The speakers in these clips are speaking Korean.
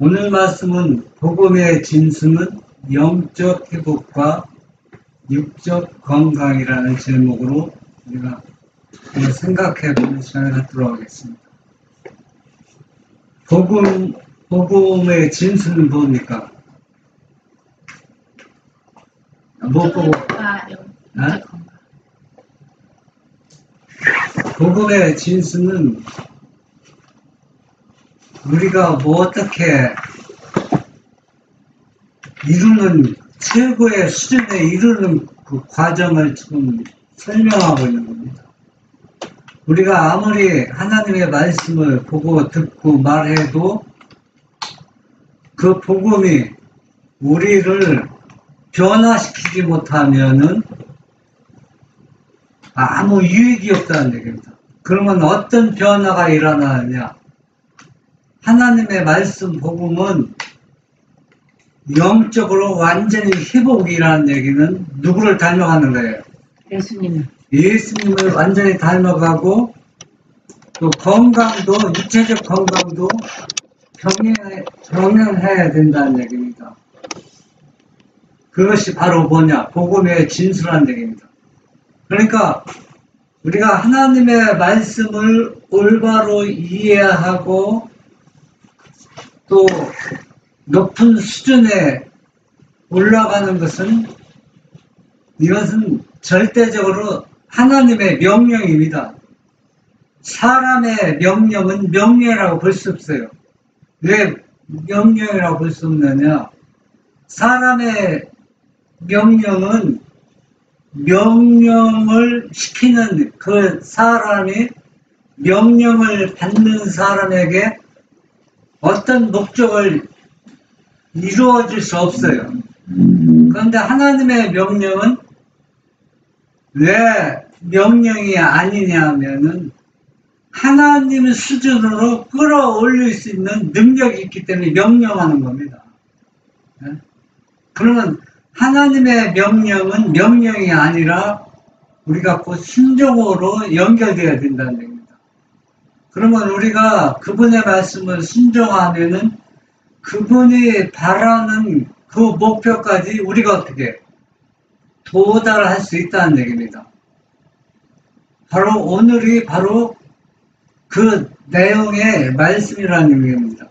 오늘 말씀은 복음의 진수는 영적 회복과 육적 건강이라는 제목으로 우리가 한번 생각해보는 시간을 갖도록 하겠습니다. 복음의 진수는 뭡니까? 뭐 보고? 복음의 진수는 우리가 뭐 어떻게 이루는 최고의 수준에 이루는 그 과정을 지금 설명하고 있는 겁니다. 우리가 아무리 하나님의 말씀을 보고 듣고 말해도 그 복음이 우리를 변화시키지 못하면은 아무 유익이 없다는 얘기입니다. 그러면 어떤 변화가 일어나느냐? 하나님의 말씀 복음은 영적으로 완전히 회복이라는 얘기는 누구를 닮아가는 거예요? 예수님을 완전히 닮아가고 또 건강도 육체적 건강도 병행해야 된다는 얘기입니다. 그것이 바로 뭐냐? 복음의 진수라는 얘기입니다. 그러니까 우리가 하나님의 말씀을 올바로 이해하고 또 높은 수준에 올라가는 것은 이것은 절대적으로 하나님의 명령입니다. 사람의 명령은 명령이라고 볼 수 없어요. 왜 명령이라고 볼 수 없느냐? 사람의 명령은 명령을 시키는 그 사람이 명령을 받는 사람에게 어떤 목적을 이루어질 수 없어요. 그런데 하나님의 명령은 왜 명령이 아니냐 하면은 하나님 수준으로 끌어올릴 수 있는 능력이 있기 때문에 명령하는 겁니다. 그러면 하나님의 명령은 명령이 아니라 우리가 곧 순종으로 연결되어야 된다는 얘기입니다. 그러면 우리가 그분의 말씀을 순종하면은 그분이 바라는 그 목표까지 우리가 어떻게 도달할 수 있다는 얘기입니다. 바로 오늘이 바로 그 내용의 말씀이라는 의미입니다.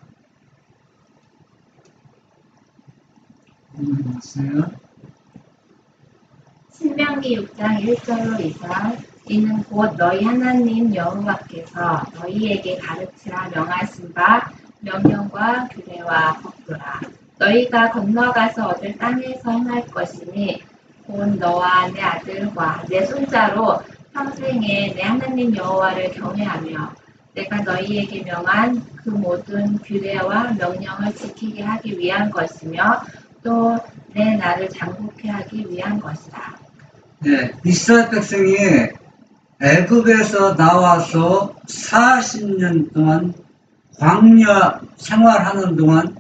신명기 6장 1절로 2절 이는 곧 너희 하나님 여호와께서 너희에게 가르치라 명하신 바 명령과 규례와 법도라. 너희가 건너가서 얻을 땅에서 행할 것이니 곧 너와 내 아들과 내 손자로 평생에 내 하나님 여호와를 경외하며 내가 너희에게 명한 그 모든 규례와 명령을 지키게 하기 위한 것이며 또 내 나를 장복케 하기 위한 것이다. 네, 이스라엘 백성이 애굽에서 나와서 40년 동안 광야 생활하는 동안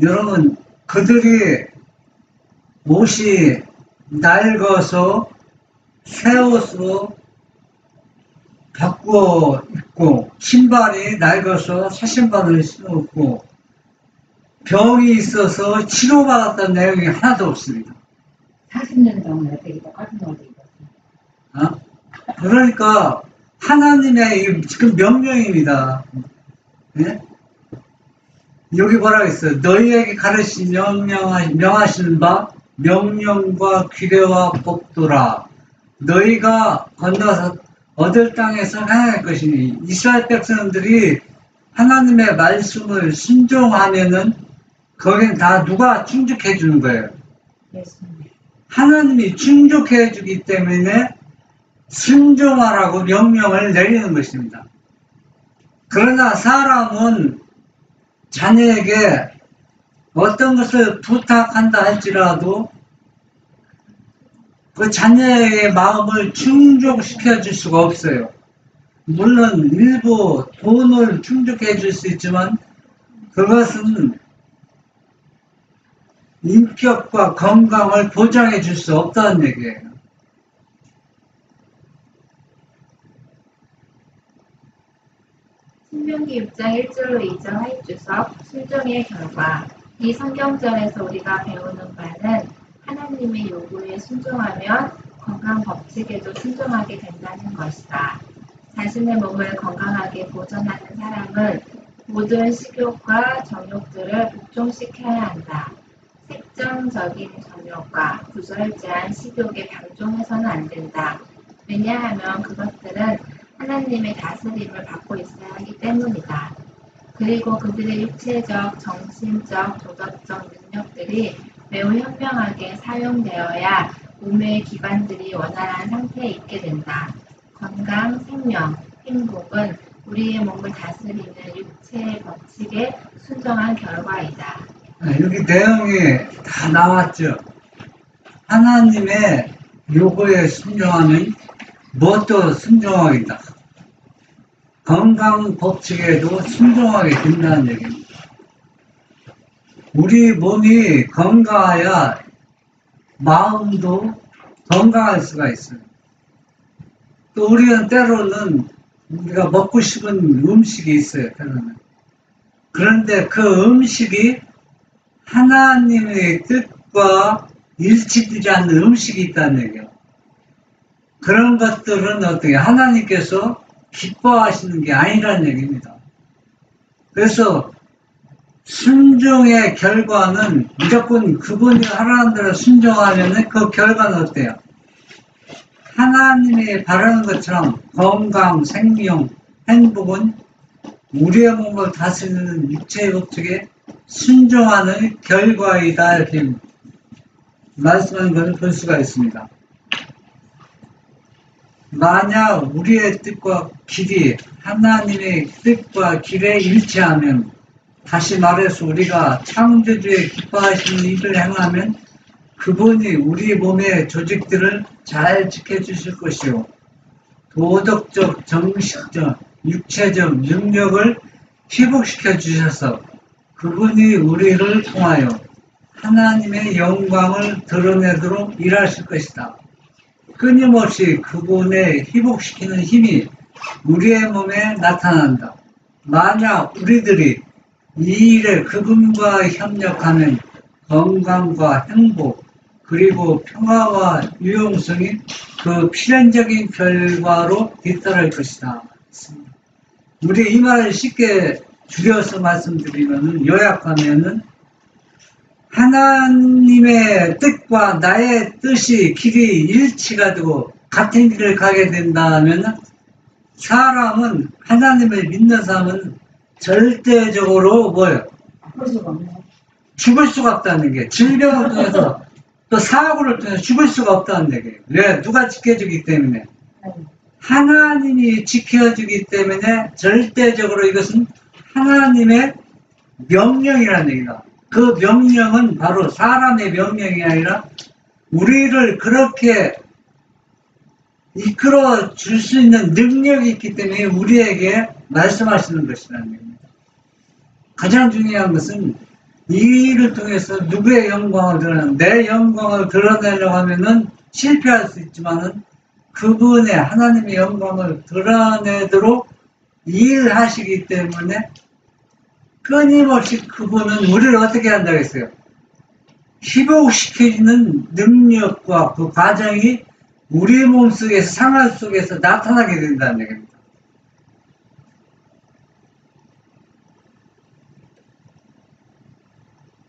여러분 그들이 옷이 낡아서 새 옷으로 바꾸어 입고 신발이 낡아서 새 신발을 신었고 병이 있어서 치료받았다는 내용이 하나도 없습니다. 40년 동안 어떻게 똑같은 옷을 입었어요? 그러니까 하나님의 지금 명령입니다. 네? 여기 뭐라고 했어요? 너희에게 가르치 명하시는 바 명령과 규례와 법도라. 너희가 건너서 얻을 땅에서 행할 것이니 이스라엘 백성들이 하나님의 말씀을 순종하면은 거긴 다 누가 충족해 주는 거예요? 하나님이 충족해 주기 때문에 순종하라고 명령을 내리는 것입니다. 그러나 사람은 자녀에게 어떤 것을 부탁한다 할지라도 그 자녀의 마음을 충족시켜 줄 수가 없어요. 물론 일부 돈을 충족해 줄 수 있지만 그것은 인격과 건강을 보장해 줄 수 없다는 얘기예요. 신명기 6장 1절로 2절 하입주석 순종의 결과. 이 성경절에서 우리가 배우는 바는 하나님의 요구에 순종하면 건강 법칙에도 순종하게 된다는 것이다. 자신의 몸을 건강하게 보존하는 사람은 모든 식욕과 정욕들을 복종시켜야 한다. 색정적인 정욕과 구설제한 식욕에 방종해서는 안 된다. 왜냐하면 그것들은 하나님의 다스림을 받고 있어야 하기 때문이다. 그리고 그들의 육체적, 정신적, 도덕적 능력들이 매우 현명하게 사용되어야 몸의 기관들이 원활한 상태에 있게 된다. 건강, 생명, 행복은 우리의 몸을 다스리는 육체의 법칙에 순종한 결과이다. 여기 내용이 다 나왔죠. 하나님의 요구에 순종하면 무엇도 순종하겠다. 건강 법칙에도 순종하게 된다는 얘기입니다. 우리 몸이 건강해야 마음도 건강할 수가 있어요. 또 우리는 때로는 우리가 먹고 싶은 음식이 있어요. 때로는. 그런데 그 음식이 하나님의 뜻과 일치되지 않는 음식이 있다는 얘기예요. 그런 것들은 어떻게 하나님께서 기뻐하시는 게 아니라는 얘기입니다. 그래서 순종의 결과는 무조건 그분이 하라는 대로 순종하면 그 결과는 어때요? 하나님이 바라는 것처럼 건강, 생명, 행복은 우리의 몸을 다스리는 육체의 법칙에 순종하는 결과이다. 이렇게 말씀하는 것을 볼 수가 있습니다. 만약 우리의 뜻과 길이 하나님의 뜻과 길에 일치하면, 다시 말해서 우리가 창조주의 기뻐하시는 일을 행하면 그분이 우리 몸의 조직들을 잘 지켜주실 것이요, 도덕적, 정신적, 육체적 능력을 회복시켜 주셔서 그분이 우리를 통하여 하나님의 영광을 드러내도록 일하실 것이다. 끊임없이 그분의 회복시키는 힘이 우리의 몸에 나타난다. 만약 우리들이 이 일에 그분과 협력하면 건강과 행복, 그리고 평화와 유용성이 그 필연적인 결과로 뒤따를 것이다. 우리 이 말을 쉽게 줄여서 말씀드리면, 요약하면은 하나님의 뜻과 나의 뜻이 길이 일치가 되고 같은 길을 가게 된다면 사람은, 하나님을 믿는 사람은 절대적으로 뭐예요? 죽을 수가 없다는 게, 질병을 통해서 또 사고를 통해서 죽을 수가 없다는 얘기예요. 왜? 누가 지켜주기 때문에. 하나님이 지켜주기 때문에 절대적으로 이것은 하나님의 명령이라는 얘기다. 그 명령은 바로 사람의 명령이 아니라 우리를 그렇게 이끌어 줄 수 있는 능력이 있기 때문에 우리에게 말씀하시는 것이라는 얘기입니다. 가장 중요한 것은 이 일을 통해서 누구의 영광을 드러내는, 내 영광을 드러내려고 하면은 실패할 수 있지만은 그분의, 하나님의 영광을 드러내도록 일하시기 때문에 끊임없이 그분은 우리를 어떻게 한다고 했어요? 회복시키는 능력과 그 과정이 우리 몸속에서, 생활 속에서 나타나게 된다는 얘기입니다.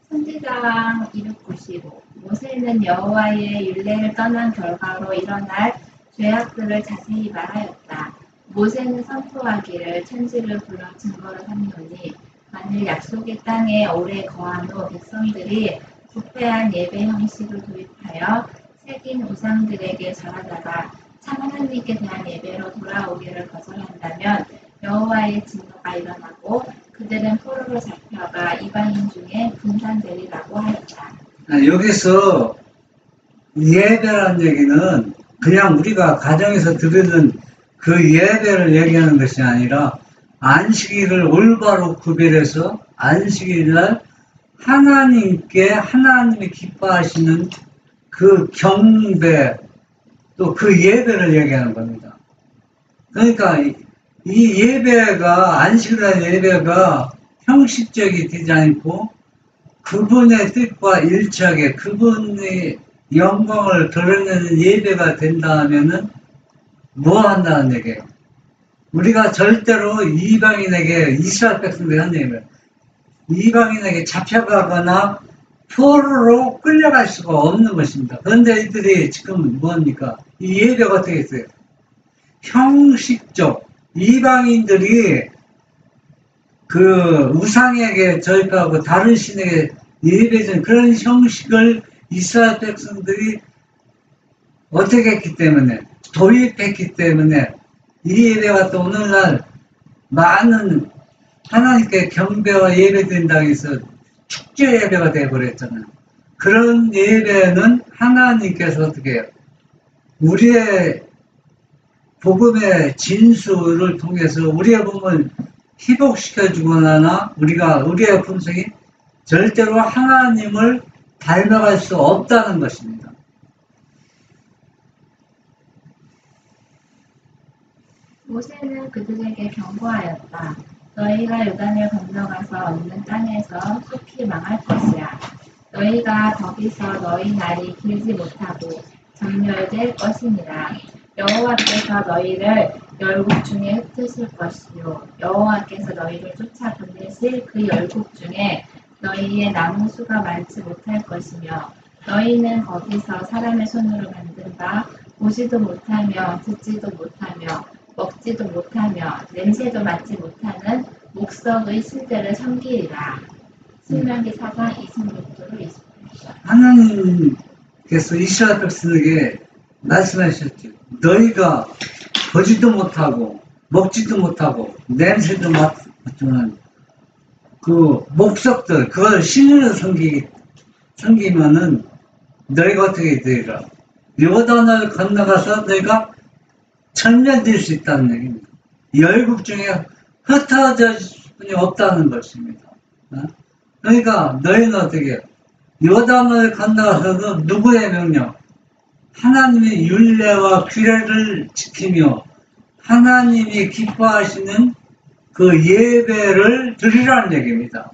선지자왕 295. 모세는 여호와의 율례를 떠난 결과로 일어날 죄악들을 자세히 말하였다. 모세는 선포하기를 천지를 불러 증거로 삼노니 만일 약속의 땅에 오래 거한 후 백성들이 부패한 예배 형식을 도입하여 새긴 우상들에게 절하다가 참 하나님께 대한 예배로 돌아오기를 거절한다면 여호와의 진노가 일어나고 그들은 포로로 잡혀가 이방인 중에 분산되리라고 하였다. 여기서 예배라는 얘기는 그냥 우리가 가정에서 드리는 그 예배를 얘기하는 것이 아니라 안식일을 올바로 구별해서 안식일날 하나님께, 하나님이 기뻐하시는 그 경배, 또 그 예배를 얘기하는 겁니다. 그러니까 이 예배가, 안식을 한 예배가 형식적이 되지 않고 그분의 뜻과 일치하게 그분의 영광을 드러내는 예배가 된다면은 뭐 한다는 얘기예요? 우리가 절대로 이방인에게, 이스라엘 백성들이 한 얘기예요. 이방인에게 잡혀가거나 포로로 끌려갈 수가 없는 것입니다. 그런데 이들이 지금 뭡니까? 이 예배가 어떻게 했어요? 형식적, 이방인들이 그 우상에게 절거하고 다른 신에게 예배전 그런 형식을 이스라엘 백성들이 어떻게 했기 때문에, 도입했기 때문에 이 예배가 또 오늘날 많은 하나님께 경배와 예배드린다고 해서 축제 예배가 되어버렸잖아요. 그런 예배는 하나님께서 어떻게 해요? 우리의 복음의 진수를 통해서 우리의 복음을 희복시켜주거나 우리의 품성이 절대로 하나님을 닮아갈 수 없다는 것입니다. 모세는 그들에게 경고하였다. 너희가 요단을 건너가서 얻는 땅에서 속히 망할 것이야. 너희가 거기서 너희 날이 길지 못하고 정멸될 것이니라. 여호와께서 너희를 열국 중에 흩으실 것이요 여호와께서 너희를 쫓아 보내실 그 열국 중에 너희의 남은 수가 많지 못할 것이며 너희는 거기서 사람의 손으로 만든 바 보지도 못하며 듣지도 못하며 먹지도 못하며 냄새도 맡지 못하는 목석의 신들을 섬기리라. 신명기 4장 26절로 28절. 하나님께서 이스라엘 백성에게 말씀하셨죠. 너희가 보지도 못하고 먹지도 못하고 냄새도 맡지만 그 목석들 그걸 신으로 섬기면은 너희가 어떻게 되리라. 요단을 건너가서 너희가 천멸될 수 있다는 얘기입니다. 열국 중에 흩어질 분이 없다는 것입니다. 그러니까 너희는 어떻게 해요? 요단을 건너가서도 누구의 명령? 하나님의 율례와 규례를 지키며 하나님이 기뻐하시는 그 예배를 드리라는 얘기입니다.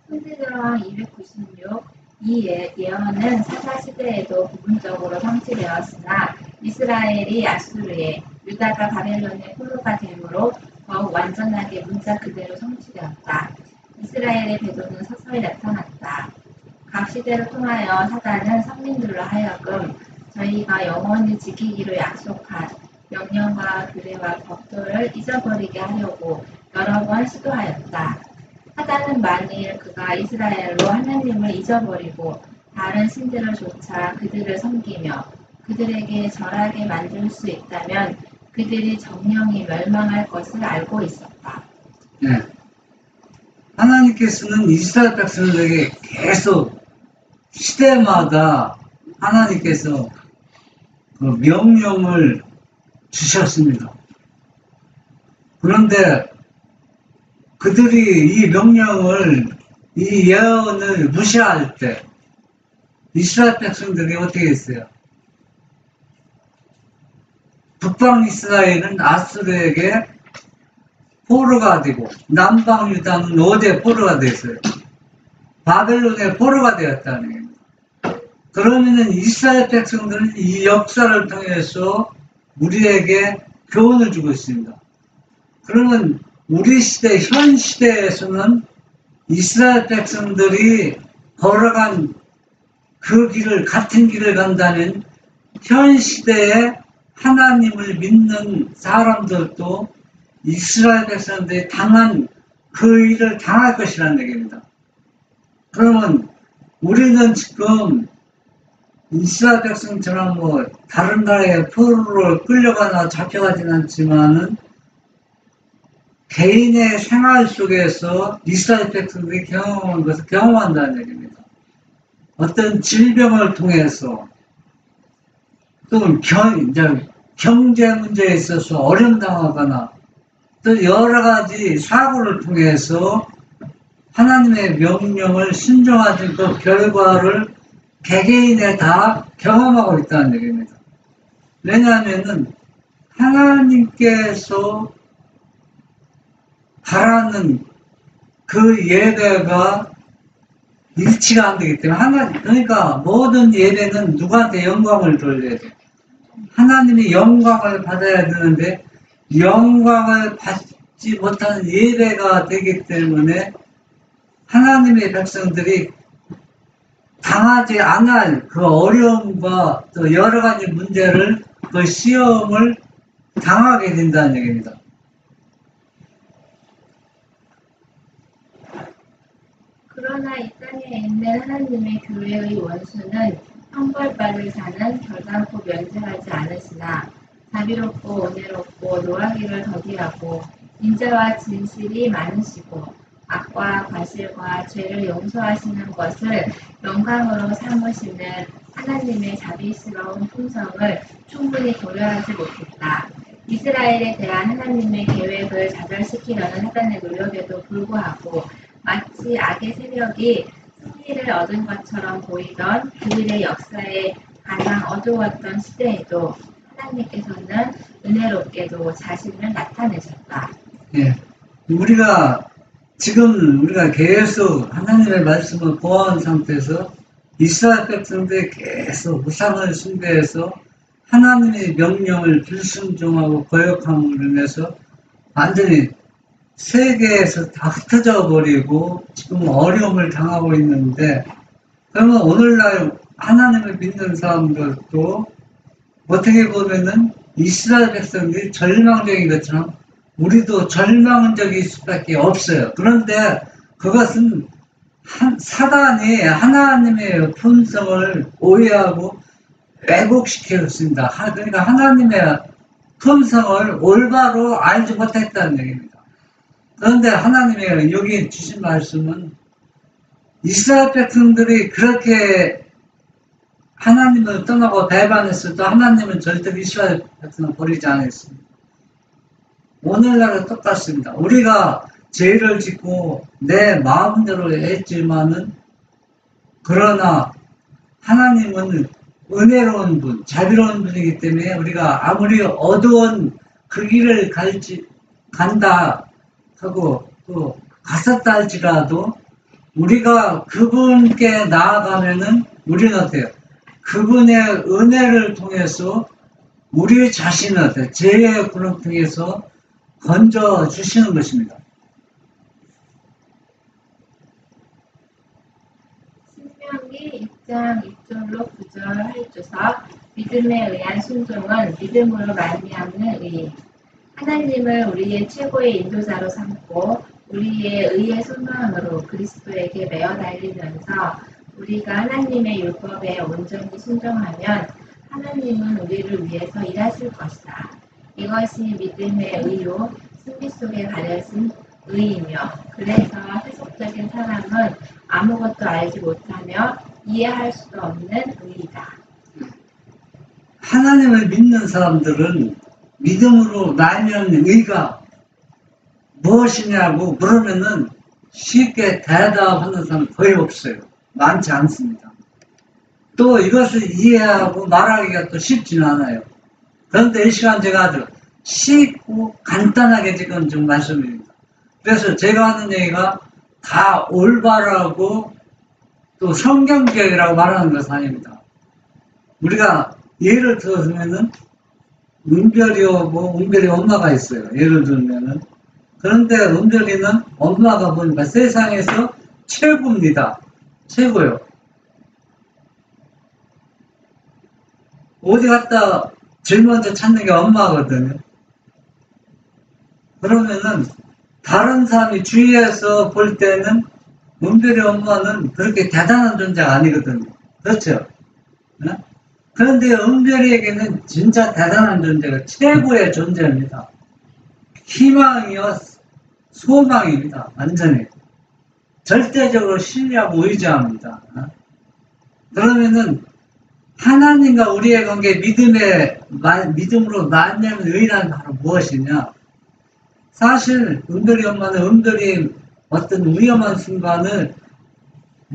선지자왕 296 이 예언은 사사시대에도 부분적으로 성취되었으나 이스라엘이 아수르에 유다가 바벨론의 포로가 됨으로 더욱 완전하게 문자 그대로 성취되었다. 이스라엘의 배도는 서서히 나타났다. 각 시대를 통하여 사단은 성민들로 하여금 저희가 영원히 지키기로 약속한 명령과 규례와 법도를 잊어버리게 하려고 여러 번 시도하였다. 사단은 만일 그가 이스라엘로 하나님을 잊어버리고 다른 신들을 좇아 그들을 섬기며 그들에게 절하게 만들 수 있다면 그들이 정령이 멸망할 것을 알고 있었다. 네. 하나님께서는 이스라엘 백성들에게 계속 시대마다 하나님께서 그 명령을 주셨습니다. 그런데 그들이 이 명령을, 이 예언을 무시할 때 이스라엘 백성들이 어떻게 했어요? 북방 이스라엘은 아수르에게 포로가 되고 남방 유다는 5대 포로가 됐어요. 바벨론의 포로가 되었다는 얘기입니다. 그러면은 이스라엘 백성들은 이 역사를 통해서 우리에게 교훈을 주고 있습니다. 그러면 우리 시대, 현 시대에서는 이스라엘 백성들이 걸어간 그 길을, 같은 길을 간다면 현 시대에 하나님을 믿는 사람들도 이스라엘 백성들이 당한 그 일을 당할 것이라는 얘기입니다. 그러면 우리는 지금 이스라엘 백성처럼 뭐 다른 나라에 포로로 끌려가나 잡혀가지는 않지만은 개인의 생활 속에서 이스라엘 백성들이 경험한 것을 경험한다는 얘기입니다. 어떤 질병을 통해서 또는 경제 문제에 있어서 어려움당하거나 또 여러 가지 사고를 통해서 하나님의 명령을 순종하는 그 결과를 개개인에 다 경험하고 있다는 얘기입니다. 왜냐하면은 하나님께서 바라는 그 예배가 일치가 안 되기 때문에 그러니까 모든 예배는 누구한테 영광을 돌려야 돼. 하나님이 영광을 받아야 되는데 영광을 받지 못하는 예배가 되기 때문에 하나님의 백성들이 당하지 않을 그 어려움과 또 여러 가지 문제를 그 시험을 당하게 된다는 얘기입니다. 그러나 이 땅에 있는 하나님의 교회의 원수는 형벌받을 자는 결단코 면제하지 않으시나 자비롭고 은혜롭고 노하기를 더디하고 인자와 진실이 많으시고 악과 과실과 죄를 용서하시는 것을 영광으로 삼으시는 하나님의 자비스러운 품성을 충분히 고려하지 못했다. 이스라엘에 대한 하나님의 계획을 좌절시키려는 사단의 노력에도 불구하고 마치 악의 세력이 승리를 얻은 것처럼 보이던 그들의 역사에 가장 어두웠던 시대에도 하나님께서는 은혜롭게도 자신을 나타내셨다. 예. 우리가 계속 하나님의 말씀을 보아온 상태에서 이스라엘 백성들이 계속 우상을 숭배해서 하나님의 명령을 불순종하고 거역함으로 인해서 완전히 세계에서 다 흩어져 버리고 지금 어려움을 당하고 있는데, 그러면 오늘날 하나님을 믿는 사람들도 어떻게 보면은 이스라엘 백성들이 절망적인 것처럼 우리도 절망적일 수밖에 없어요. 그런데 그것은 사단이 하나님의 품성을 오해하고 왜곡시켰습니다. 그러니까 하나님의 품성을 올바로 알지 못했다는 얘기입니다. 그런데 하나님의 여기 주신 말씀은 이스라엘 백성들이 그렇게 하나님을 떠나고 배반했어도 하나님은 절대 이스라엘 백성을 버리지 않았습니다. 오늘날은 똑같습니다. 우리가 죄를 짓고 내 마음대로 했지만은, 그러나 하나님은 은혜로운 분, 자비로운 분이기 때문에 우리가 아무리 어두운 그 길을 간다 하고 또 갔었다 할지라도 우리가 그분께 나아가면은 우리는 어때요? 그분의 은혜를 통해서 우리 자신을 죄의 구렁텅이에서 건져 주시는 것입니다. 신명기 6장 2절로 9절 할주서 믿음에 의한 순종은 믿음으로 말미암는 의. 하나님을 우리의 최고의 인도자로 삼고 우리의 의의 소망으로 그리스도에게 매어 달리면서 우리가 하나님의 율법에 온전히 순종하면 하나님은 우리를 위해서 일하실 것이다. 이것이 믿음의 의요 승리 속에 가려진 의이며, 그래서 세속적인 사람은 아무것도 알지 못하며 이해할 수도 없는 의이다. 하나님을 믿는 사람들은 믿음으로 말미암는 의가 무엇이냐고 물으면은 쉽게 대답하는 사람 거의 없어요. 많지 않습니다. 또 이것을 이해하고 말하기가 또 쉽지는 않아요. 그런데 이 시간 제가 아주 쉽고 간단하게 지금 좀 말씀드립니다. 그래서 제가 하는 얘기가 다 올바르고 또 성경적이라고 말하는 것은 아닙니다. 우리가 예를 들어서면은 은별이 오고 은별이 엄마가 있어요. 예를 들면은. 그런데 은별이는 엄마가 보니까 세상에서 최고입니다. 최고요. 어디 갔다 제일 먼저 찾는 게 엄마거든요. 그러면은 다른 사람이 주위에서 볼 때는 은별이 엄마는 그렇게 대단한 존재가 아니거든요. 그렇죠? 네? 그런데 은별이에게는 진짜 대단한 존재가 최고의 존재입니다. 희망이요, 소망입니다. 완전히. 절대적으로 신뢰하고 의지합니다. 그러면은 하나님과 우리의 관계 믿음으로 말미암는 의라는 바로 무엇이냐? 사실 은별이 엄마는 은별이 어떤 위험한 순간을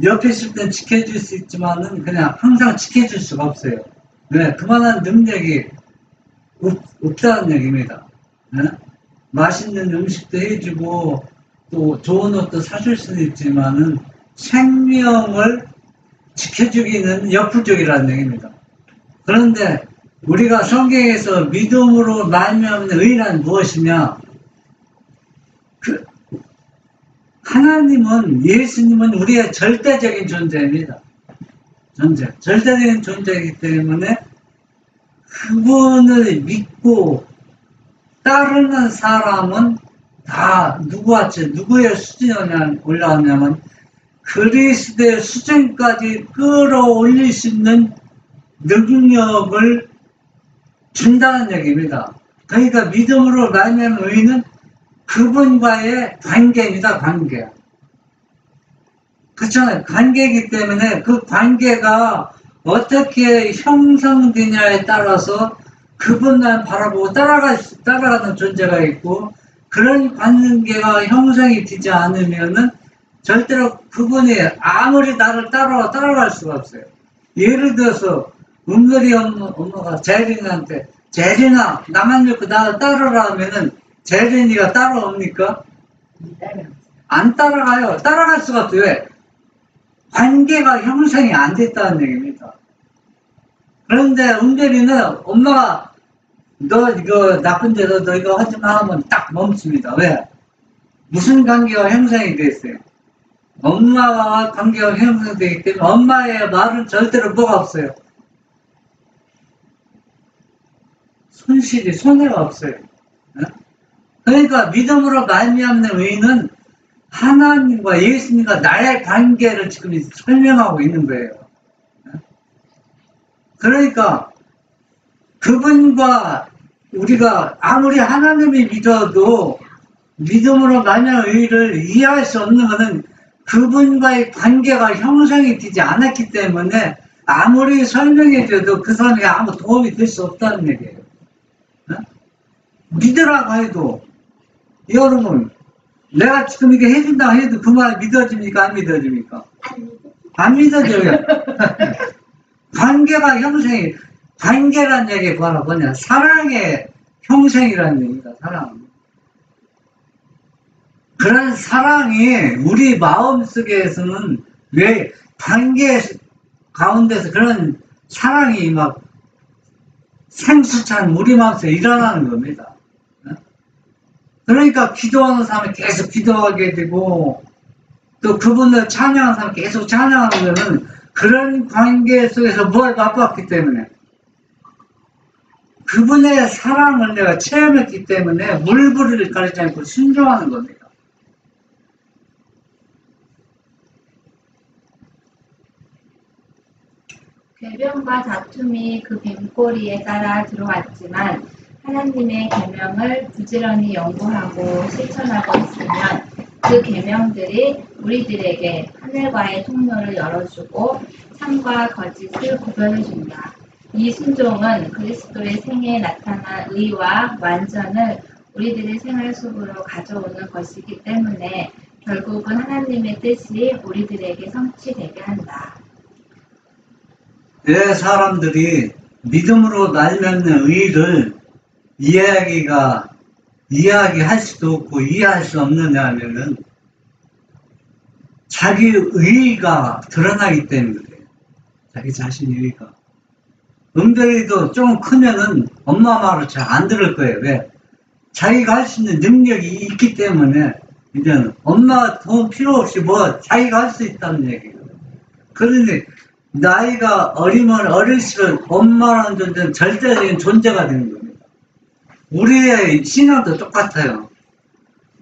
옆에 있을 땐 지켜줄 수 있지만은 그냥 항상 지켜줄 수가 없어요. 네, 그만한 능력이 없다는 얘기입니다. 예? 맛있는 음식도 해주고 또 좋은 옷도 사줄 수는 있지만은 생명을 지켜주기는 역부족이라는 얘기입니다. 그런데 우리가 성경에서 믿음으로 말미암는 의란 무엇이냐? 하나님은, 예수님은 우리의 절대적인 존재입니다. 절대적인 존재이기 때문에 그분을 믿고 따르는 사람은 다 누구의 수준에 올라왔냐면 그리스도의 수준까지 끌어올릴 수 있는 능력을 준다는 얘기입니다. 그러니까 믿음으로 말미암은 의는 그분과의 관계입니다. 관계. 그렇잖아요. 관계이기 때문에 그 관계가 어떻게 형성되냐에 따라서 그분만 바라보고 따라가는 존재가 있고, 그런 관계가 형성이 되지 않으면은 절대로 그분이 아무리 나를 따라갈 수가 없어요. 예를 들어서 은별이 엄마가 재린이한테 재린아 나만 믿고 나를 따르라 하면은 재린이가 따라옵니까? 안 따라가요. 따라갈 수가 없어요. 왜? 관계가 형성이 안 됐다는 얘기입니다. 그런데 은별이는 엄마가 너 이거 나쁜 데서 너 이거 하지 마 하면 딱 멈춥니다. 왜? 무슨 관계가 형성이 됐어요? 엄마와 관계가 형성되기 때문에 엄마의 말은 절대로 뭐가 없어요. 손해가 없어요. 그러니까 믿음으로 말미암는 의는 하나님과 예수님과 나의 관계를 지금 설명하고 있는 거예요. 그러니까 그분과 우리가 아무리 하나님이 믿어도 믿음으로 말미암은 의를 이해할 수 없는 것은 그분과의 관계가 형성이 되지 않았기 때문에 아무리 설명해줘도 그 사람에게 아무 도움이 될 수 없다는 얘기예요. 믿으라고 해도, 여러분, 내가 지금 이게 해준다고 해도 그 말 믿어집니까? 안 믿어집니까? 안 믿어져요. 관계가 형성이, 관계란 얘기가 뭐냐? 사랑의 형성이라는 얘기입니다. 사랑. 그런 사랑이 우리 마음속에서는 왜 관계 가운데서 그런 사랑이 막 생수찬 우리 마음속에 일어나는 겁니다. 그러니까 기도하는 사람이 계속 기도하게 되고 또 그분을 찬양하는 사람이 계속 찬양하는 것은 그런 관계 속에서 뭘 맛봤기 때문에 그분의 사랑을 내가 체험했기 때문에 물부를 가리지 않고 순종하는 겁니다. 궤변과 다툼이 그 빈꼬리에 따라 들어왔지만 하나님의 계명을 부지런히 연구하고 실천하고 있으면 그 계명들이 우리들에게 하늘과의 통로를 열어주고 참과 거짓을 구별해준다. 이 순종은 그리스도의 생애에 나타난 의와 완전을 우리들의 생활 속으로 가져오는 것이기 때문에 결국은 하나님의 뜻이 우리들에게 성취되게 한다. 왜 사람들이 믿음으로 말미암는 의를 이야기할 수도 없고 이해할 수 없느냐 하면은 자기 의의가 드러나기 때문에 그래요. 자기 자신의 의의가. 은별이도 조금 크면은 엄마 말을 잘 안 들을 거예요. 왜? 자기가 할 수 있는 능력이 있기 때문에 이제는 엄마 돈 필요 없이 자기가 할 수 있다는 얘기예요. 그런데 나이가 어리면 어릴수록 엄마라는 존재는 절대적인 존재가 되는 겁니다. 우리의 신앙도 똑같아요.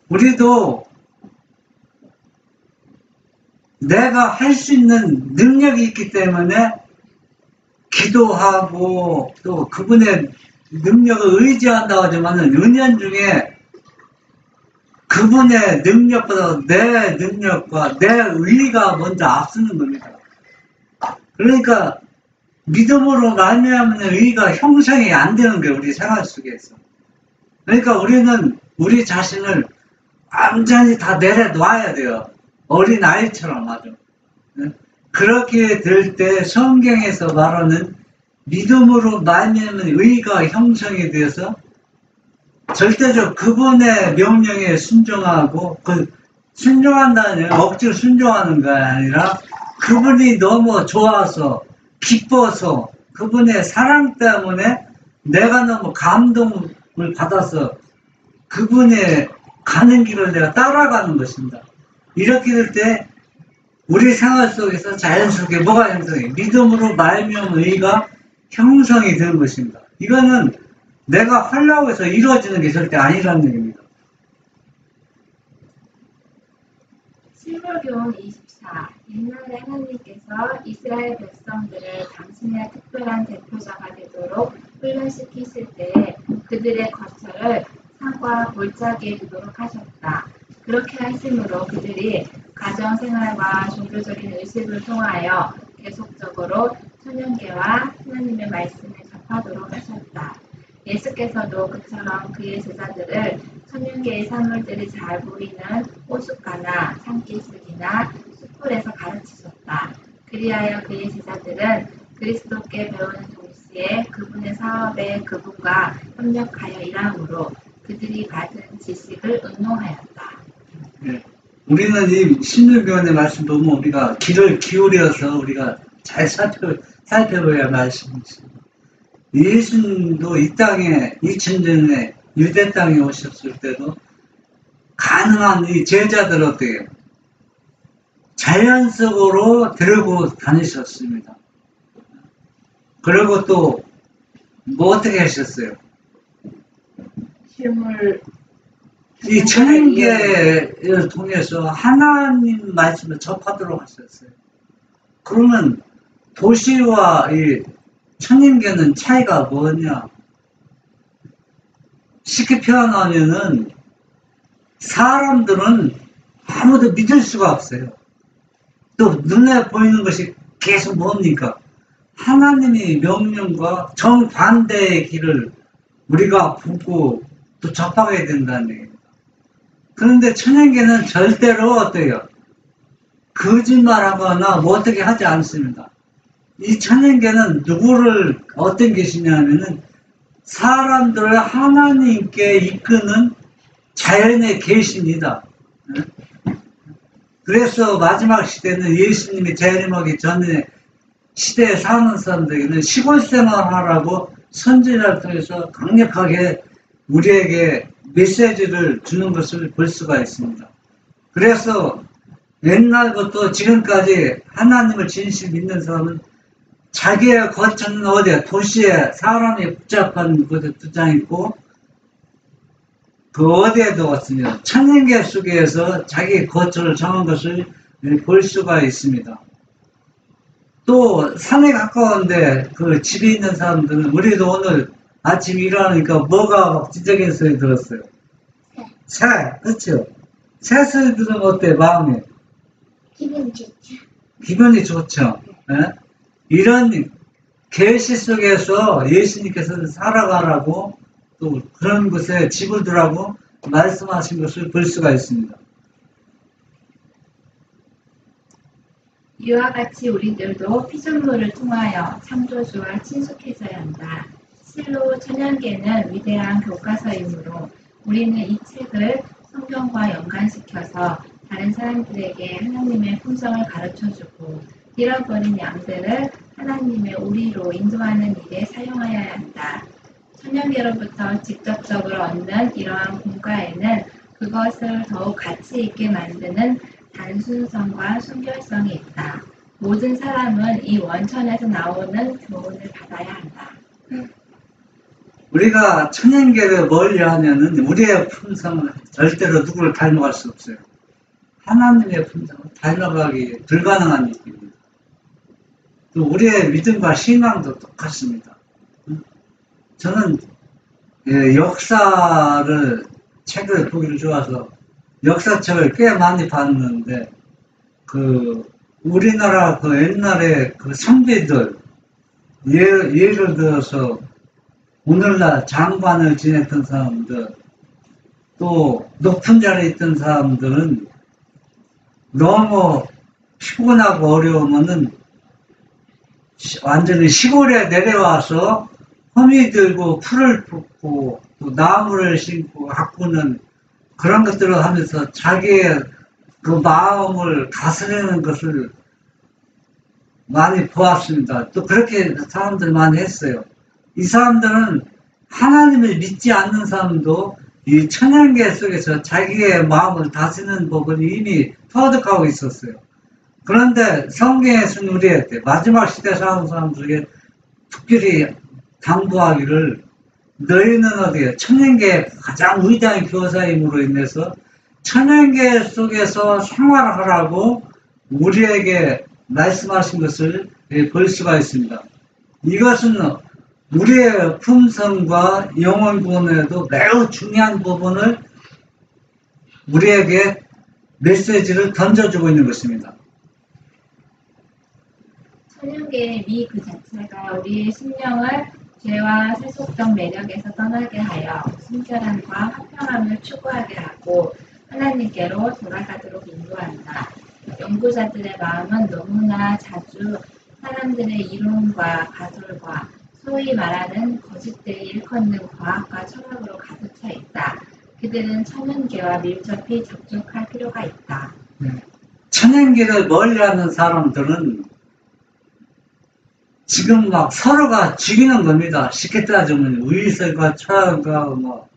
우리도 내가 할 수 있는 능력이 있기 때문에 기도하고 또 그분의 능력을 의지한다고 하지만은 은연중에 그분의 능력보다 내 능력과 내 의의가 먼저 앞서는 겁니다. 그러니까 믿음으로 말미암는 의의가 형성이 안 되는 게 우리 생활 속에서. 그러니까 우리는 우리 자신을 완전히 다 내려놔야 돼요. 어린 아이처럼 아주. 그렇게 될 때 성경에서 말하는 믿음으로 말미암은 의가 형성이 되어서 절대적 그분의 명령에 순종하고, 그 순종한다는 억지로 순종하는 게 아니라 그분이 너무 좋아서 기뻐서 그분의 사랑 때문에 내가 너무 감동을 받아서 그분의 가는 길을 내가 따라가는 것입니다. 이렇게 될 때 우리 생활 속에서 자연스럽게 뭐가 형성해? 믿음으로 말미암은 의가 형성이 되는 것입니다. 이거는 내가 하려고 해서 이루어지는 게 절대 아니라는 얘기입니다. 실로교훈 24. 옛날에 하나님께서 이스라엘 백성들을 당신의 특별한 대표자가 되도록 훈련시키실 때에 그들의 거처를 산과 골짜기에 두도록 하셨다. 그렇게 하심으로 그들이 가정생활과 종교적인 의식을 통하여 계속적으로 천연계와 하나님의 말씀을 접하도록 하셨다. 예수께서도 그처럼 그의 제자들을 천연계의 산물들이 잘 보이는 호숫가나 산기슭이나 숲풀에서 가르치셨다. 그리하여 그의 제자들은 그리스도께 배우는 동시에 그분의 사업에 그분과 협력하여 일함으로 그들이 받은 지식을 응용하였다. 네. 우리는 이 신유교훈의 말씀 보면 우리가 귀를 기울여서 우리가 잘 살펴봐야 말씀이십니다. 예수님도 이 땅에 2000년 전에 유대 땅에 오셨을 때도 가능한 이 제자들 어때요? 자연 속으로 데리고 다니셨습니다. 그리고 또 뭐 어떻게 하셨어요? 실물 이 천연계를 통해서 하나님 말씀을 접하도록 하셨어요. 그러면 도시와 이 천연계는 차이가 뭐냐? 쉽게 표현하면은 사람들은 아무도 믿을 수가 없어요. 또 눈에 보이는 것이 계속 뭡니까? 하나님의 명령과 정반대의 길을 우리가 보고 또 접하게 된다는 얘기입니다. 그런데 천연계는 절대로 어때요? 거짓말하거나 뭐 어떻게 하지 않습니다. 이 천연계는 누구를 어떤 계시냐면은 사람들을 하나님께 이끄는 자연의 계시입니다. 그래서 마지막 시대는 예수님이 재림하기 전에 시대에 사는 사람들에게는 시골 생활하라고 선지자를 통해서 강력하게 우리에게 메시지를 주는 것을 볼 수가 있습니다. 그래서 옛날부터 지금까지 하나님을 진실 믿는 사람은 자기의 거처는 어디야? 도시에 사람이 복잡한 곳에 두장 있고 그 어디에 두었으면 천연계 속에서 자기 거처를 정한 것을 볼 수가 있습니다. 또 산에 가까운데 그 집에 있는 사람들은 우리도 오늘 아침 일어나니까 뭐가 막 지저귀는 소리 들었어요. 새, 그렇죠? 새 소리 들으면 어때 마음이? 기분 좋죠. 기분이 좋죠. 예? 이런 계시 속에서 예수님께서 살아가라고 또 그런 곳에 집을 두라고 말씀하신 것을 볼 수가 있습니다. 이와 같이 우리들도 피조물을 통하여 창조주와 친숙해져야 한다. 실로 천연계는 위대한 교과서이므로 우리는 이 책을 성경과 연관시켜서 다른 사람들에게 하나님의 품성을 가르쳐주고 잃어버린 양들을 하나님의 우리로 인도하는 일에 사용하여야 한다. 천연계로부터 직접적으로 얻는 이러한 공과에는 그것을 더욱 가치 있게 만드는 단순성과 순결성이 있다. 모든 사람은 이 원천에서 나오는 교훈을 받아야 한다. 우리가 천연계를 멀리하면은 우리의 품성은 절대로 누구를 닮아갈 수 없어요. 하나님의 품성을 닮아가기 불가능한 일입니다. 또 우리의 믿음과 신앙도 똑같습니다. 저는 역사를 책을 보기를 좋아서 역사책을 꽤 많이 봤는데 우리나라 그 옛날에 그 선비들 예를 들어서 오늘날 장관을 지냈던 사람들 또 높은 자리에 있던 사람들은 너무 피곤하고 어려우면은 완전히 시골에 내려와서 호미 들고 풀을 뽑고 또 나무를 심고 가꾸는 그런 것들을 하면서 자기의 그 마음을 다스리는 것을 많이 보았습니다. 또 그렇게 사람들 많이 했어요. 이 사람들은 하나님을 믿지 않는 사람도 이 천연계 속에서 자기의 마음을 다스리는 법을 이미 터득하고 있었어요. 그런데 성경에서는 우리한테 마지막 시대 사는 사람들에게 특별히 당부하기를 너희는 어디에 천연계의 가장 위대한 교사임으로 인해서 천연계 속에서 생활하라고 우리에게 말씀하신 것을 볼 수가 있습니다. 이것은 우리의 품성과 영혼 구원에도 매우 중요한 부분을 우리에게 메시지를 던져주고 있는 것입니다. 천연계의 미 그 자체가 우리의 심령을 죄와 세속적 매력에서 떠나게 하여 순결함과 화평함을 추구하게 하고 하나님께로 돌아가도록 인도한다. 연구자들의 마음은 너무나 자주 사람들의 이론과 가설과 소위 말하는 거짓되이 일컫는 과학과 철학으로 가득 차 있다. 그들은 천연계와 밀접히 접촉할 필요가 있다. 천연계를 멀리하는 사람들은 지금 막 서로가 죽이는 겁니다. 쉽게 따지면 의설과 철학과 뭐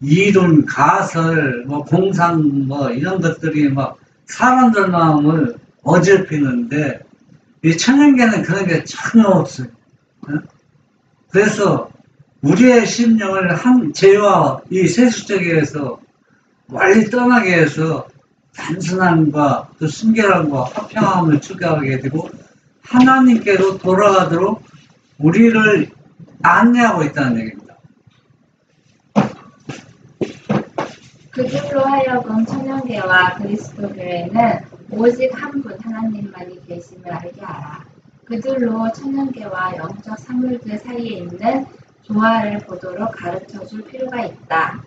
이론, 가설, 뭐 공상 뭐 이런 것들이 막 사람들 마음을 어지럽히는데 이 천연계는 그런 게 전혀 없어요. 그래서 우리의 심령을 한 죄와 이 세속적에서 멀리 떠나게 해서 단순함과 또 순결함과 화평함을 추구하게 되고 하나님께로 돌아가도록 우리를 안내하고 있다는 얘기입니다. 그들로 하여금 천연계와 그리스도 교회는 오직 한 분 하나님만이 계심을 알게 하라. 그들로 천연계와 영적 사물들 사이에 있는 조화를 보도록 가르쳐줄 필요가 있다.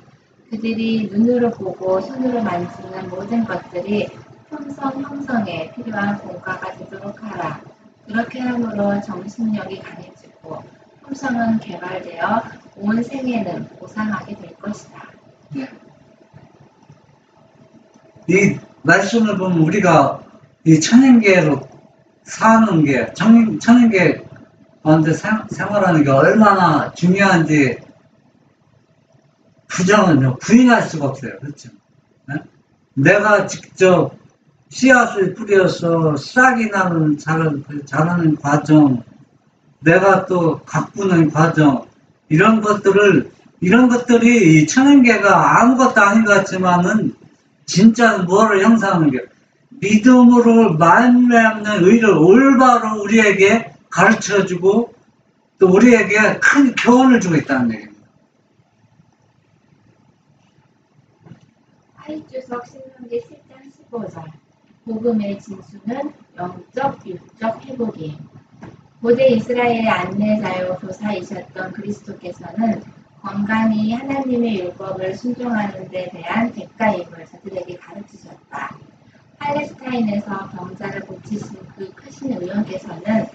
그들이 눈으로 보고 손으로 만지는 모든 것들이 품성 형성에 필요한 공과가 되도록 하라. 그렇게 함으로 정신력이 강해지고 품성은 개발되어 온 생애는 고상하게 될 것이다. 이 말씀을 보면 우리가 이 천연계로 사는 게, 천연계 가운데 생활하는 게 얼마나 중요한지 부인할 수가 없어요. 그렇죠? 내가 직접 씨앗을 뿌려서 싹이 나는 자라는 과정, 내가 또 가꾸는 과정, 이런 것들이 이 천연계가 아무것도 아닌 것 같지만은 진짜 뭐를 형성하는 게 믿음으로 말미암는 의를 올바로 우리에게 가르쳐주고 또 우리에게 큰 교훈을 주고 있다는 얘기입니다. 하이주석 신명기 10장 15절 복음의 진수는 영적, 육적 회복임. 고대 이스라엘의 안내자요 교사이셨던 그리스도께서는 건강히 하나님의 율법을 순종하는 데 대한 대가임을 저들에게 가르치셨다. 팔레스타인에서 병자를 고치신 그 크신 의원께서는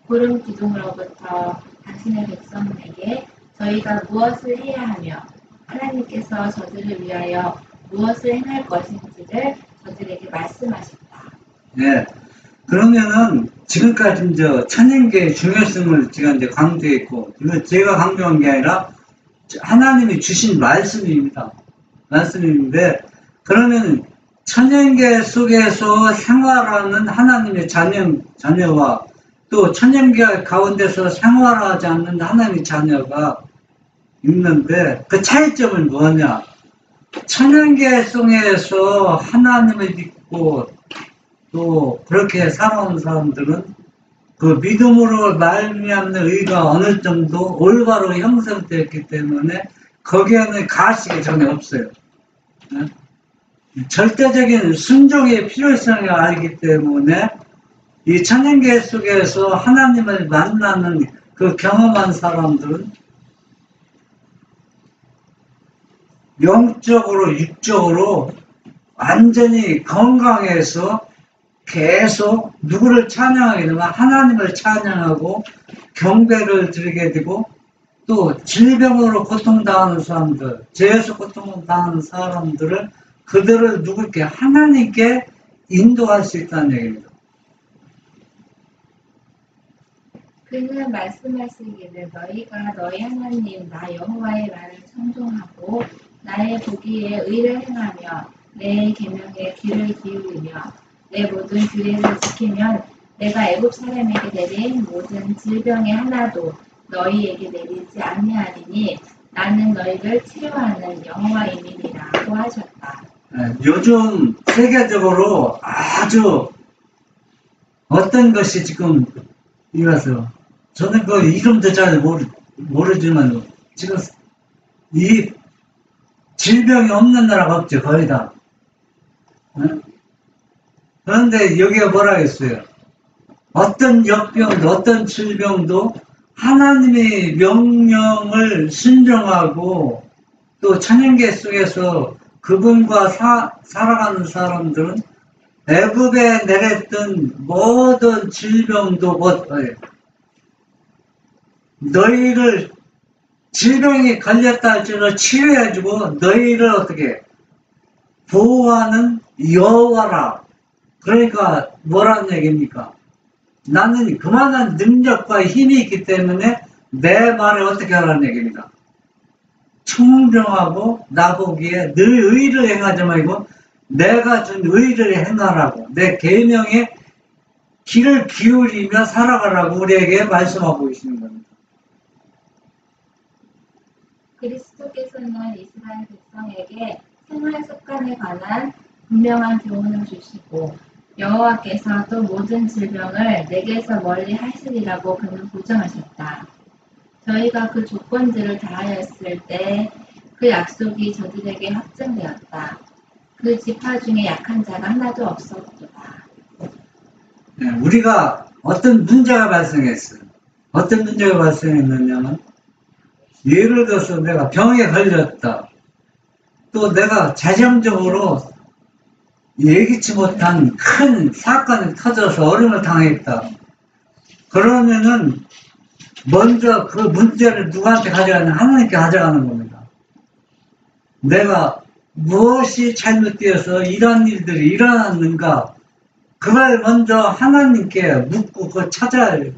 구름 기둥으로부터 당신의 백성에게 저희가 무엇을 해야 하며 하나님께서 저들을 위하여 무엇을 행할 것인지를 저들에게 말씀하셨다. 네. 그러면은 지금까지 이제 천연계의 중요성을 제가 이제 강조했고, 이건 제가 강조한 게 아니라 하나님이 주신 말씀입니다. 말씀인데, 그러면 천연계 속에서 생활하는 하나님의 자녀와 또 천연계 가운데서 생활하지 않는 하나님의 자녀가 있는데 그 차이점은 뭐냐? 천연계 속에서 하나님을 믿고 또 그렇게 살아온 사람들은 그 믿음으로 말미암는 의가 어느 정도 올바로 형성되었기 때문에 거기에는 가식이 전혀 없어요. 절대적인 순종의 필요성을 알기 때문에 이 천연계 속에서 하나님을 만나는 그 경험한 사람들은 영적으로 육적으로 완전히 건강해서 계속 누구를 찬양하게 되면 하나님을 찬양하고 경배를 드리게 되고 또 질병으로 고통당하는 사람들, 죄에서 고통당하는 사람들을 그들을 누구께 하나님께 인도할 수 있다는 얘기입니다. 그는 말씀하시기를 너희가 너희 하나님 나 여호와의 말을 청종하고 나의 보기에 의를 행하며 내 계명에 귀를 기울이며 내 모든 규례를 지키면 내가 애굽 사람에게 내린 모든 질병의 하나도 너희에게 내리지 아니하리니 나는 너희를 치료하는 여호와임이니라고 하셨다. 요즘 세계적으로 아주 어떤 것이 지금 이라서 저는 그 이름도 잘 모르지만 지금 이 질병이 없는 나라가 없죠, 거의 다. 그런데 여기가 뭐라 했어요? 어떤 역병도 어떤 질병도 하나님의 명령을 순종하고 또 찬양계 속에서 그분과 살아가는 사람들은 애굽에 내렸던 모든 질병도 너희를 질병이 걸렸다 할지라도 치료해주고 너희를 어떻게 보호하는 여호와라. 그러니까 뭐라는 얘기입니까? 나는 그만한 능력과 힘이 있기 때문에 내 말을 어떻게 하라는 얘기입니다. 청정하고 나보기에 늘 의를 행하지 말고 내가 준 의를 행하라고 내 계명에 귀를 기울이며 살아가라고 우리에게 말씀하고 계시는 겁니다. 그리스도께서는 이스라엘 백성에게 생활 습관에 관한 분명한 교훈을 주시고 여호와께서 또 모든 질병을 내게서 멀리 하시리라고 그는 보장하셨다. 저희가 그 조건들을 다하였을 때 그 약속이 저들에게 확증되었다. 그 지파 중에 약한 자가 하나도 없었도다. 우리가 어떤 문제가 발생했어요. 어떤 문제가 발생했느냐면 예를 들어서 내가 병에 걸렸다. 또 내가 재정적으로 예기치 못한 큰 사건이 터져서 어려움을 당했다. 그러면은 먼저 그 문제를 누구한테 가져가냐? 하나님께 가져가는 겁니다. 내가 무엇이 잘못되어서 이런 일들이 일어났는가? 그걸 먼저 하나님께 묻고 그걸 찾아야 돼요.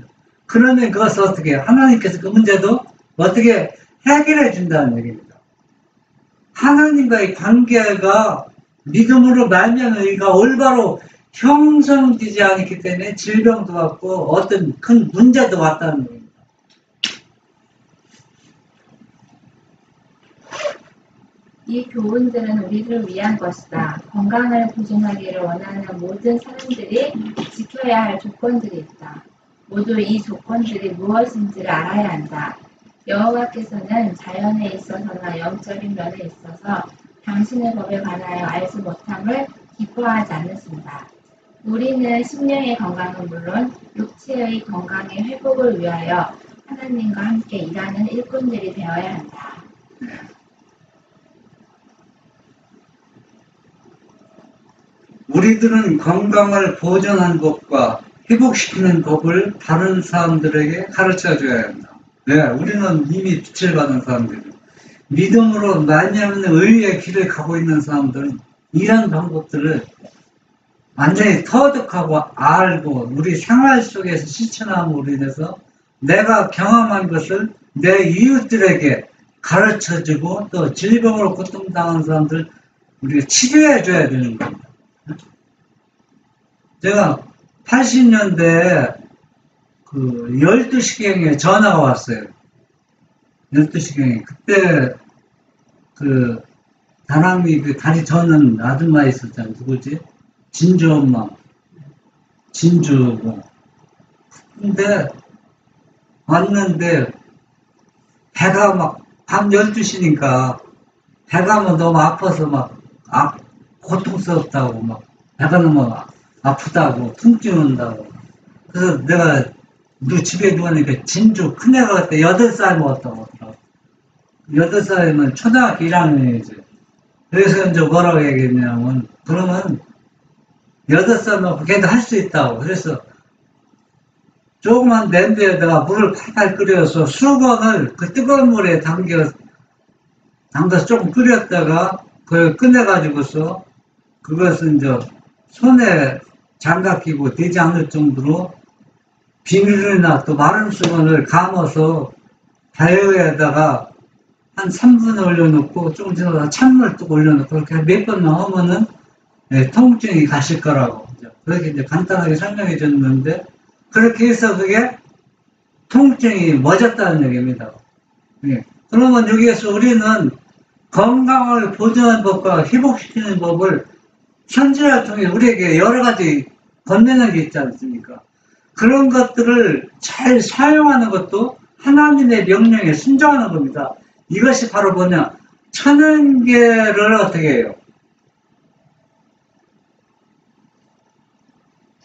그러면 그것을 어떻게 하나님께서 그 문제도 어떻게 해결해 준다는 얘기입니다. 하나님과의 관계가 믿음으로 말미암은 의가 올바로 형성되지 않기 때문에 질병도 왔고 어떤 큰 문제도 왔다는 겁니다. 이 교훈들은 우리를 위한 것이다. 건강을 보존하기를 원하는 모든 사람들이 지켜야 할 조건들이 있다. 모두 이 조건들이 무엇인지를 알아야 한다. 여호와께서는 자연에 있어서나 영적인 면에 있어서 당신의 법에 관하여 알지 못함을 기뻐하지 않으신다. 우리는 심령의 건강은 물론 육체의 건강의 회복을 위하여 하나님과 함께 일하는 일꾼들이 되어야 한다. 우리들은 건강을 보존하는 법과 회복시키는 법을 다른 사람들에게 가르쳐 줘야 한다. 네, 우리는 이미 빛을 받은 사람들이고 믿음으로 말미암는 의의 길을 가고 있는 사람들은 이런 방법들을 완전히 터득하고 알고 우리 생활 속에서 실천함으로 인해서 내가 경험한 것을 내 이웃들에게 가르쳐주고 또 질병으로 고통당하는 사람들 우리가 치료해 줘야 되는 겁니다. 제가 80년대에 그 12시경에 전화가 왔어요. 12시경에. 그때 그 다람이 그 다리 저는 아줌마 있었잖아요. 누구지? 진주 엄마. 진주고. 근데 왔는데 배가 막 밤 12시니까 배가 뭐 너무 아파서 막 고통스럽다고 막 배가 너무 아프다고 통증 온다고. 그래서 내가 집에 누우니까 진주 큰애가 그때 8살 먹었다고 하더라고. 8살이면 초등학교 1학년이지. 그래서 이제 뭐라고 얘기했냐면 그러면 8살 걔도 할 수 있다고. 그래서 조그만 냄비에다가 물을 팔팔 끓여서 수건을 그 뜨거운 물에 담가서 조금 끓였다가 그걸 꺼내가지고서 그것은 이제 손에 장갑 끼고 되지 않을 정도로 비닐이나 또 마른 수건을 감아서 다이어에다가 한 3분 올려놓고 조금 지나서 찬물 또 올려놓고 그렇게 몇 번 넣으면은 통증이 가실 거라고. 그렇게 이제 간단하게 설명해 줬는데 그렇게 해서 그게 통증이 멎었다는 얘기입니다. 예. 그러면 여기에서 우리는 건강을 보존하는 법과 회복시키는 법을 선지자를 통해 우리에게 여러 가지 건네는 게 있지 않습니까? 그런 것들을 잘 사용하는 것도 하나님의 명령에 순종하는 겁니다. 이것이 바로 뭐냐? 천연계를 어떻게 해요?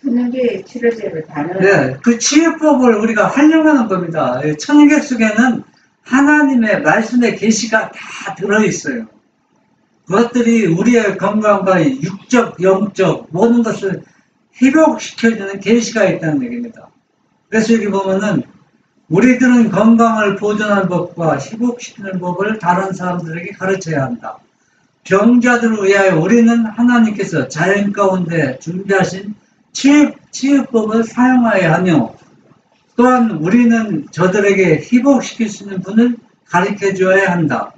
천연계 치료제를 다른. 네, 그 치유법을 우리가 활용하는 겁니다. 천연계 속에는 하나님의 말씀의 계시가 다 들어있어요. 그것들이 우리의 건강과 육적, 영적 모든 것을 회복시켜주는 계시가 있다는 얘기입니다. 그래서 여기 보면은 우리들은 건강을 보존하는 법과 회복시키는 법을 다른 사람들에게 가르쳐야 한다. 병자들을 위하여 우리는 하나님께서 자연 가운데 준비하신 치유법을 사용하여야 하며 또한 우리는 저들에게 회복시킬 수 있는 분을 가르쳐 주어야 한다.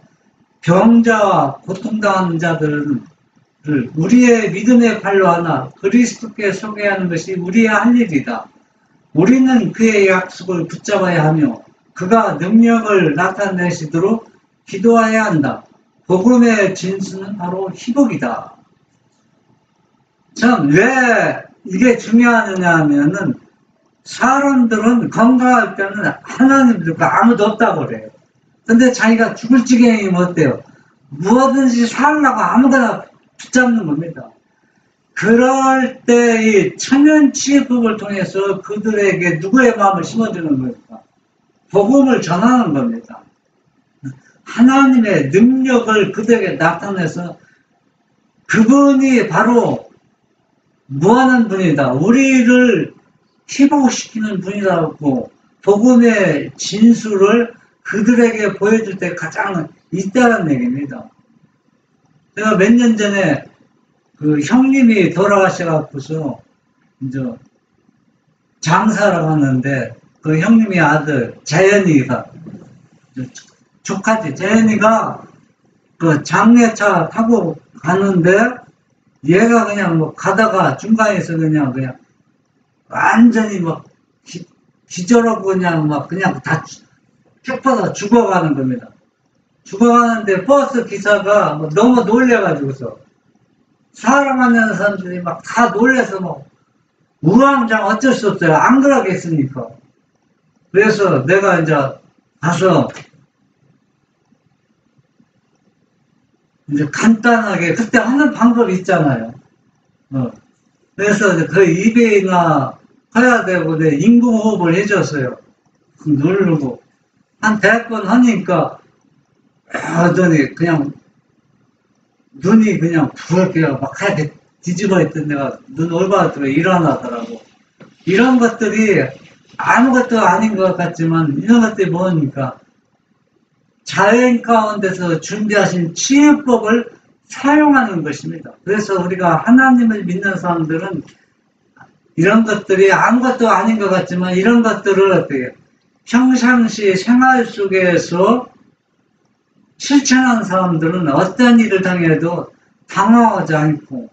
병자와 고통당하는 자들은 우리의 믿음의 발로 하나 그리스도께 소개하는 것이 우리의 할 일이다. 우리는 그의 약속을 붙잡아야 하며 그가 능력을 나타내시도록 기도해야 한다. 복음의 진수는 바로 회복이다. 참, 왜 이게 중요하느냐 하면은 사람들은 건강할 때는 하나님 믿고 아무도 없다고 그래요. 근데 자기가 죽을 지경이면 어때요? 무엇든지 살려고 아무거나 붙잡는 겁니다. 그럴 때 이 천연치유법을 통해서 그들에게 누구의 마음을 심어주는 겁니까? 복음을 전하는 겁니다. 하나님의 능력을 그들에게 나타내서 그분이 바로 무하는 분이다. 우리를 회복시키는 분이라고 복음의 진수를 그들에게 보여줄 때 가장 있다는 얘기입니다. 제가 몇 년 전에 그 형님이 돌아가셔갖고서 이제 장사를 하는데 그 형님의 아들 재현이가 조카지 재현이가 그 장례차 타고 가는데 얘가 그냥 뭐 가다가 중간에서 그냥 완전히 막 기절하고 그냥 다 쭉 뻗어 죽어가는 겁니다. 죽어가는데 버스 기사가 너무 놀래가지고서 사람 만나는 사람들이 막 다 놀래서 뭐 우왕좌왕 어쩔 수 없어요. 안 그러겠습니까? 그래서 내가 이제 가서 이제 간단하게 그때 하는 방법이 있잖아요. 그래서 그 입에나 해야 되고 내 인공호흡을 해줬어요. 누르고 한 100번 하니까 하더니 그냥 눈이 그냥 부럽게 막 하얗게 뒤집어 있던 데가 눈 올바르더라고 일어나더라고. 이런 것들이 아무것도 아닌 것 같지만 이런 것들이 뭐니까 자연 가운데서 준비하신 치유법을 사용하는 것입니다. 그래서 우리가 하나님을 믿는 사람들은 이런 것들이 아무것도 아닌 것 같지만 이런 것들을 어떻게 평상시 생활 속에서 실천하는 사람들은 어떤 일을 당해도 당황하지 않고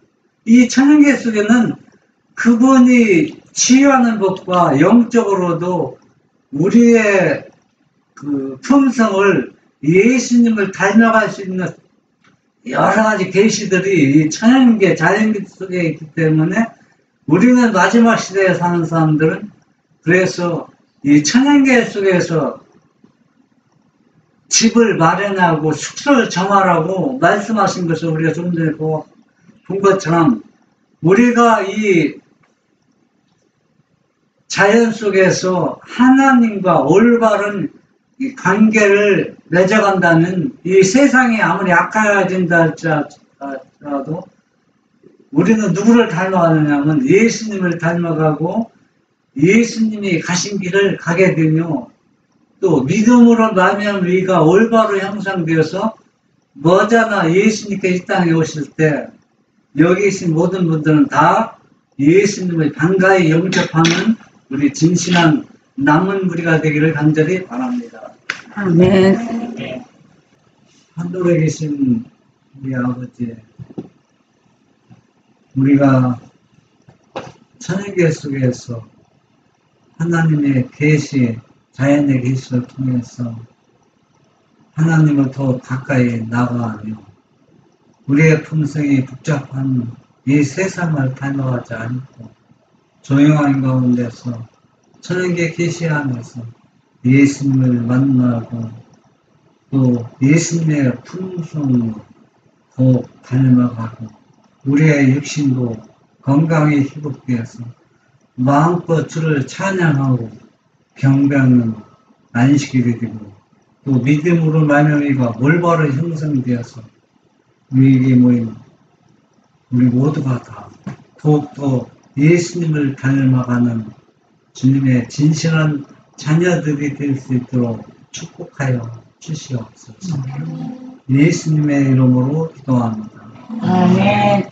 이 천연계 속에는 그분이 치유하는 법과 영적으로도 우리의 그 품성을 예수님을 닮아갈 수 있는 여러 가지 계시들이 이 천연계 자연계 속에 있기 때문에 우리는 마지막 시대에 사는 사람들은 그래서 이 천연계 속에서 집을 마련하고 숙소를 정하라고 말씀하신 것을 우리가 좀 전에 본 것처럼 우리가 이 자연 속에서 하나님과 올바른 이 관계를 맺어간다면 이 세상이 아무리 악해진다 할지라도 우리는 누구를 닮아가느냐면 예수님을 닮아가고 예수님이 가신 길을 가게 되며 또 믿음으로 나면 우리가 올바로 형성되어서 머지않아 예수님께 이 땅에 오실 때 여기 계신 모든 분들은 다 예수님을 반가이 영접하는 우리 진실한 남은 무리가 되기를 간절히 바랍니다. 아멘. 하늘에 계신 우리 아버지, 우리가 천일계 속에서 하나님의 계시, 자연의 계시를 통해서 하나님을 더 가까이 나아가며 우리의 품성이 복잡한 이 세상을 닮아가지 않고 조용한 가운데서 천일계 계시 안에서 예수님을 만나고 또 예수님의 품성을 더욱 닮아가고 우리의 육신도 건강히 회복되어서 마음껏 주를 찬양하고 경배하는 안식이 되고 또 믿음으로 말미암아 올바로 형성되어서 우리에게 모인 우리 모두가 다 더욱더 예수님을 닮아가는 주님의 진실한 자녀들이 될 수 있도록 축복하여 주시옵소서. 예수님의 이름으로 기도합니다. 아멘.